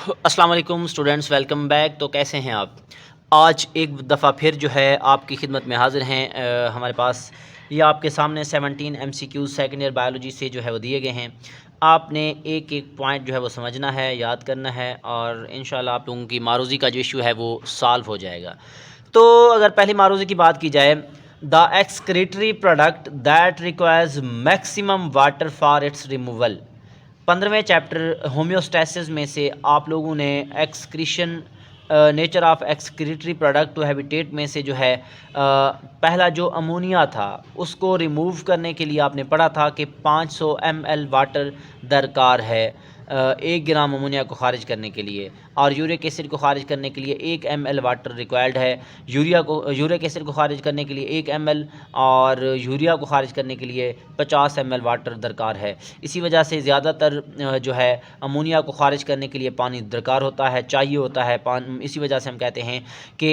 अस्सलाम वालेकुम students, welcome back. तो कैसे हैं आप? आज एक दफ़ा फिर जो है आपकी खिदमत में हाज़िर हैं। हमारे पास ये आपके सामने 17 MCQs सेकंड ईयर बायोलॉजी से जो है वो दिए गए हैं। आपने एक एक पॉइंट जो है वो समझना है, याद करना है और इंशाल्लाह आप लोगों की मारूज़ी का जो इशू है वो सॉल्व हो जाएगा। तो अगर पहली मारूज़ी की बात की जाए, the excretory product that requires maximum water for its removal. 15वें चैप्टर होम्योस्टैसिस में से आप लोगों ने excretion nature of excretory product to habitat में से जो है पहला जो अमोनिया था उसको रिमूव करने के लिए आपने पढ़ा था कि 500 ml वाटर दरकार है 1 ग्राम अमोनिया को खारिज करने के लिए, और यूरिक एसिड को खारिज करने के लिए 1 ml वाटर रिक्वायर्ड है। यूरिक एसिड को खारिज करने के लिए 1 ml और यूरिया को खारिज करने के लिए 50 ml वाटर दरकार है। इसी वजह से ज़्यादातर जो है अमोनिया को खारिज करने के लिए पानी दरकार होता है, चाहिए होता है इसी वजह से हम कहते हैं कि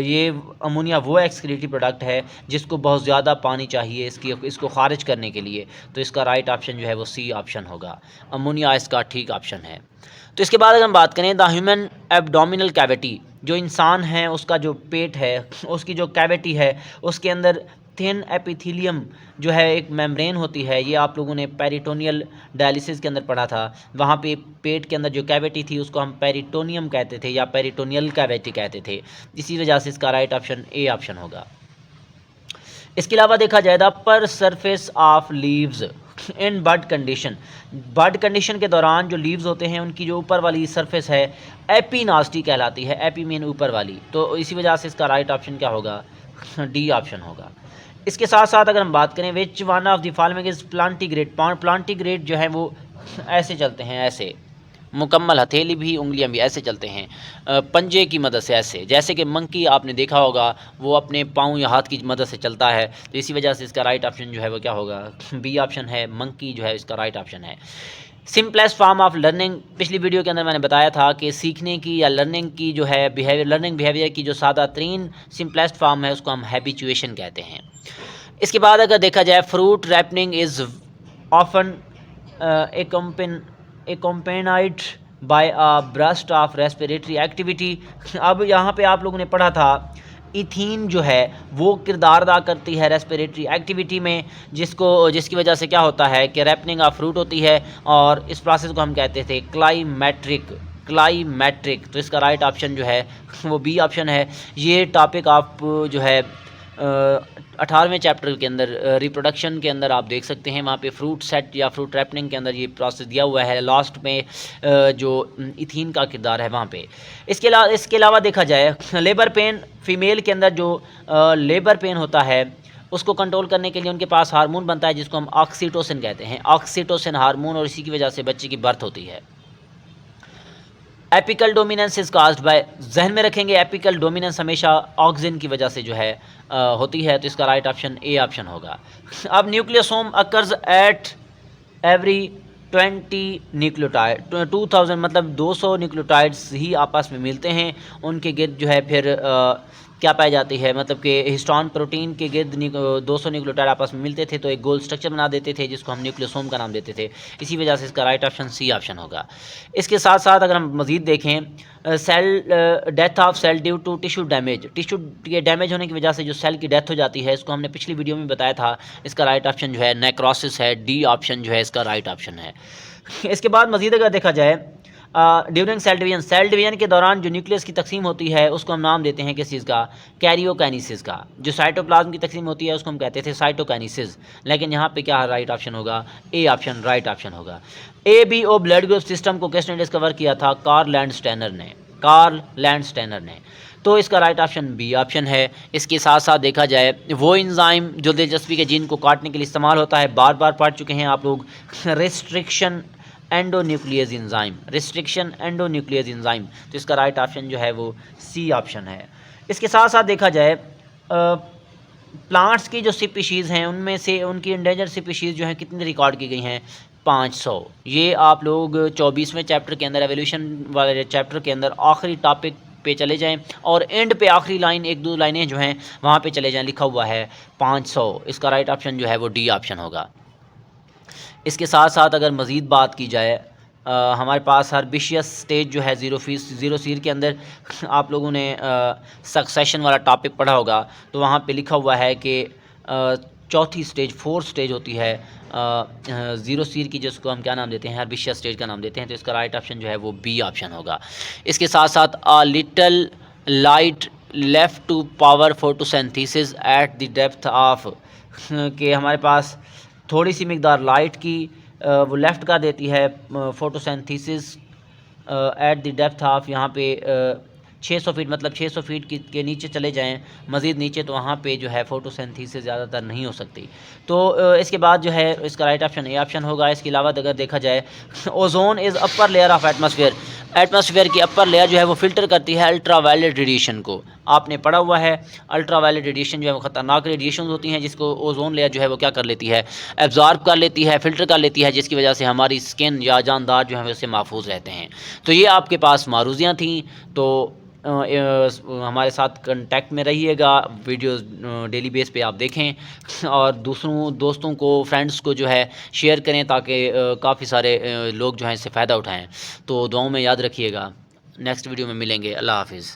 ये अमोनिया वो एक्सक्रीटरी प्रोडक्ट है जिसको बहुत ज़्यादा पानी चाहिए इसको खारिज करने के लिए। तो इसका राइट ऑप्शन जो है वो सी ऑप्शन होगा, अमोनिया इसका ठीक ऑप्शन है। तो इसके बाद अगर हम बात करें द ह्यूमन एब्डोमिनल कैविटी, जो इंसान है उसका जो पेट है उसकी जो कैविटी है उसके अंदर थिन एपिथेलियम जो है एक मेम्ब्रेन होती है। ये आप लोगों ने पेरिटोनियल डायलिसिस के अंदर पढ़ा था। वहाँ पे पेट के अंदर जो कैविटी थी उसको हम पेरिटोनियम कहते थे या पेरिटोनियल कैविटी कहते थे। इसी वजह से इसका राइट ऑप्शन ए ऑप्शन होगा। इसके अलावा देखा जाए the upper surface of leaves in bud condition के दौरान जो लीव्स होते हैं उनकी जो ऊपर वाली सरफेस है एपिनास्टी कहलाती है। एपी मीन ऊपर वाली, तो इसी वजह से इसका राइट ऑप्शन क्या होगा? डी ऑप्शन होगा। इसके साथ साथ अगर हम बात करें which one of the following is plantigrade, plantigrade जो है वो ऐसे चलते हैं, ऐसे मुकम्मल हथेली भी उंगलियां भी ऐसे चलते हैं पंजे की मदद से, ऐसे जैसे कि मंकी आपने देखा होगा वो अपने पाँव या हाथ की मदद से चलता है। तो इसी वजह से इसका राइट ऑप्शन जो है वो क्या होगा? बी ऑप्शन है, मंकी जो है इसका राइट ऑप्शन है। सिंपलेस्ट फॉर्म ऑफ लर्निंग, पिछली वीडियो के अंदर मैंने बताया था कि सीखने की या लर्निंग की जो है लर्निंग बिहेवियर की जो सादा तरीन सिंपलेस्ट फॉर्म है उसको हम हैबिचुएशन कहते हैं। इसके बाद अगर देखा जाए fruit ripening is often accompanied by a burst of respiratory activity। अब यहाँ पे आप लोगों ने पढ़ा था इथीन जो है वो किरदार अदा करती है रेस्पिरेटरी एक्टिविटी में, जिसकी वजह से क्या होता है कि रैपनिंग ऑफ फ्रूट होती है और इस प्रोसेस को हम कहते थे क्लाइमेट्रिक। तो इसका राइट ऑप्शन जो है वो बी ऑप्शन है। ये टॉपिक आप जो है 18वें चैप्टर के अंदर रिप्रोडक्शन के अंदर आप देख सकते हैं, वहाँ पे फ्रूट सेट या फ्रूट रैपनिंग के अंदर ये प्रोसेस दिया हुआ है। लास्ट में जो इथीन का किरदार है वहाँ पे। इसके अलावा देखा जाए लेबर पेन, फीमेल के अंदर जो लेबर पेन होता है उसको कंट्रोल करने के लिए उनके पास हार्मोन बनता है जिसको हम ऑक्सीटोसिन कहते हैं, ऑक्सीटोसिन हार्मोन, और इसी की वजह से बच्चे की बर्थ होती है। Apical dominance is caused bye, जहन में रखेंगे एपिकल डोमिनेंस हमेशा ऑक्सीजन की वजह से जो है होती है। तो इसका राइट ऑप्शन ए ऑप्शन होगा। अब nucleosome occurs at every 20 nucleotide 2000 मतलब 200 न्यूक्लियोटाइड्स ही आपस में मिलते हैं, उनके गिर्द जो है फिर क्या पाई जाती है, मतलब कि हिस्टोन प्रोटीन के गिर्द 200 न्यूक्लियोटाइड आपस में मिलते थे तो एक गोल स्ट्रक्चर बना देते थे जिसको हम न्यूक्लियोसोम का नाम देते थे। इसी वजह से इसका राइट ऑप्शन सी ऑप्शन होगा। इसके साथ साथ अगर हम मज़ीद देखें cell death of cell due to tissue damage, tissue के डैमेज होने की वजह से जो सेल की डेथ हो जाती है, इसको हमने पिछली वीडियो में बताया था। इसका राइट ऑप्शन जो है नेक्रोसिस है, डी ऑप्शन जो है इसका राइट ऑप्शन है। इसके बाद मज़ीद अगर देखा जाए ड्यूरिंग सेल डिवीजन के दौरान जो न्यूक्लियस की तकसीम होती है उसको हम नाम देते हैं किस चीज़ का? कैरियोकाइनेसिस का। जो साइटोप्लाज्म की तकसीम होती है उसको हम कहते थे साइटोकाइनेसिस, लेकिन यहाँ पे क्या राइट ऑप्शन होगा? ए ऑप्शन राइट ऑप्शन होगा। ABO ब्लड ग्रुप सिस्टम को किसने डिस्कवर किया था? कार्ल लैंडस्टेनर ने। तो इसका राइट ऑप्शन बी ऑप्शन है। इसके साथ साथ देखा जाए वो एंजाइम जो दिलचस्पी के जीन को काटने के लिए इस्तेमाल होता है, बार बार पढ़ चुके हैं आप लोग, रिस्ट्रिक्शन एंडोन्यूक्लियस एंजाइम। तो इसका राइट ऑप्शन जो है वो सी ऑप्शन है। इसके साथ साथ देखा जाए प्लांट्स की जो स्पीशीज़ हैं उनमें से उनकी इंडेंजर स्पीशीज़ जो हैं कितनी रिकॉर्ड की गई हैं? 500। ये आप लोग 24वें चैप्टर के अंदर एवोल्यूशन वाले चैप्टर के अंदर आखिरी टॉपिक पे चले जाएं और एंड पे आखिरी लाइन 1-2 लाइनें जो हैं वहाँ पे चले जाएं, लिखा हुआ है 500। इसका राइट ऑप्शन जो है वो डी ऑप्शन होगा। इसके साथ साथ अगर मज़ीद बात की जाए हमारे पास हर्बिशियस स्टेज जो है ज़ीरो सीर के अंदर आप लोगों ने सक्सेशन वाला टॉपिक पढ़ा होगा, तो वहाँ पे लिखा हुआ है कि चौथी स्टेज फोर्थ स्टेज होती है ज़ीरो सीर की, जिसको हम क्या नाम देते हैं, हर्बिशियस स्टेज का नाम देते हैं। तो इसका राइट ऑप्शन जो है वो बी ऑप्शन होगा। इसके साथ साथ a little light left to power photosynthesis at the depth of कि हमारे पास थोड़ी सी मिकदार लाइट की वो लेफ़्ट कर देती है photosynthesis at the depth of, यहाँ पे 600 फीट, मतलब 600 फीट के नीचे चले जाएं मज़ीद नीचे, तो वहाँ पे जो है फोटोसिंथेसिस ज़्यादातर नहीं हो सकती। तो इसके बाद जो है इसका राइट ऑप्शन ए ऑप्शन होगा। इसके अलावा अगर देखा जाए ozone is upper layer of atmosphere, atmosphere की अपर लेयर जो है वो फ़िल्टर करती है अल्ट्रा वायलेट रेडिएशन को। आपने पढ़ा हुआ है अल्ट्रा वायलेट रेडिएशन जो है वो ख़तरनाक रेडिएशन होती हैं, जिसको ओजोन लेयर जो है वो क्या कर लेती है, एब्जॉर्ब कर लेती है, फ़िल्टर कर लेती है, जिसकी वजह से हमारी स्किन या जानदार जो है उससे महफूज रहते हैं। तो ये आपके पास मारूज़ियाँ थी। तो हमारे साथ कांटेक्ट में रहिएगा, वीडियोस डेली बेस पे आप देखें और दूसरों दोस्तों को, फ्रेंड्स को जो है शेयर करें, ताकि काफ़ी सारे लोग जो हैं इससे फ़ायदा उठाएं। तो दुआओं में याद रखिएगा। नेक्स्ट वीडियो में मिलेंगे। अल्लाह हाफिज़।